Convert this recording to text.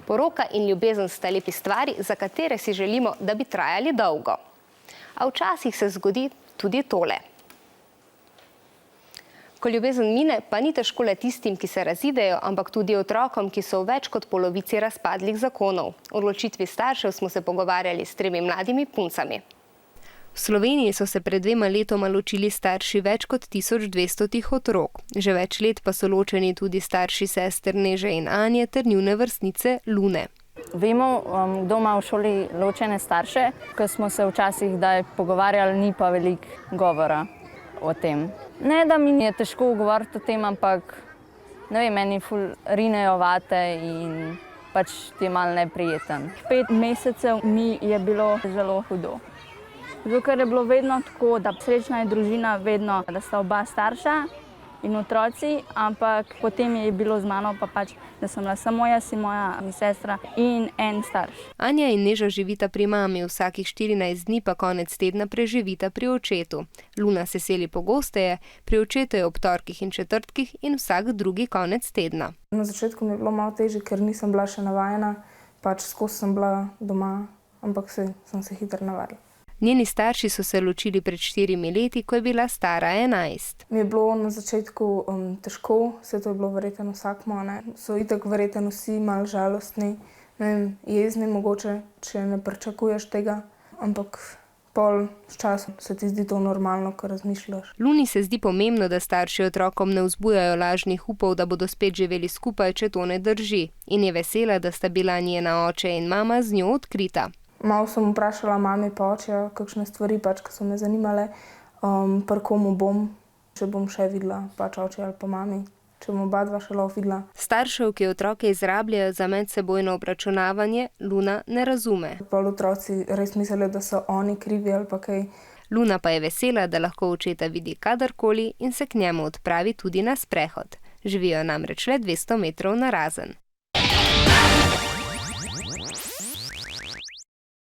Poroka in ljubezen sta lepi stvari, za katere si želimo, da bi trajali dolgo. A včasih se zgodi tudi tole. Ko ljubezen mine, pa ni težko le tistim, ki se razidejo, ampak tudi otrokom, ki so v več kot polovici razpadlih zakonov. O odločitvi staršev smo se pogovarjali s 3 mladimi puncami. V Sloveniji so se pred 2 letoma ločili starši več kot 1200 otrok. Že več let pa so ločeni tudi starši sester Neže in Anje ter njune vrstnice Lune. Vemo, kdo ima v šoli ločene starše, ko smo se včasih kdaj pogovarjali, ni pa veliko govora o tem. Ne, da mi je težko govoriti o tem, ampak ne vem, meni ful rinejo vate in pač ti je malo neprijeten. 5 mesecev mi je bilo zelo hudo. Zato, ker je bilo vedno tako, da srečna je družina vedno, da sta oba starša in otroci, ampak potem je bilo z mano pa pač, da sem bila samo jaz in moja sestra in en starš. Anja in Neža živita pri mami, vsakih 14 dni pa konec tedna preživita pri očetu. Luna se seli pogosteje, pri očetu je ob torkih in četrtkih in vsak drugi konec tedna. Na začetku mi je bilo malo težje, ker nisem bila še navajena, pač skozi sem bila doma, ampak sem se hitro navadila. Njeni starši so se ločili pred 4 leti, ko je bila stara 11. Mi je bilo na začetku težko, vse to je bilo verjetno vsakmo, ne. So itak verjetno vsi malo žalostni, ne vem, jezni mogoče, če ne pričakuješ tega, ampak pol s časom se ti zdi to normalno, ko razmišljaš. Luni se zdi pomembno, da starši otrokom ne vzbujajo lažnih upov, da bodo spet živeli skupaj, če to ne drži. In je vesela, da sta bila njena oče in mama z njo odkrita. Malo sem vprašala mami pa očeja, kakšne stvari pač, ki so me zanimale, pri komu bom, če bom še videla pač oče ali pa mami, če bom oba dva še lahko videla. Staršev, ki otroke izrabljajo za medsebojno obračunavanje, Luna ne razume. Pol otroci res mislijo, da so oni krivi ali pa kaj. Luna pa je vesela, da lahko očeta vidi kadarkoli in se k njemu odpravi tudi na sprehod. Živijo namreč le 200 metrov narazen.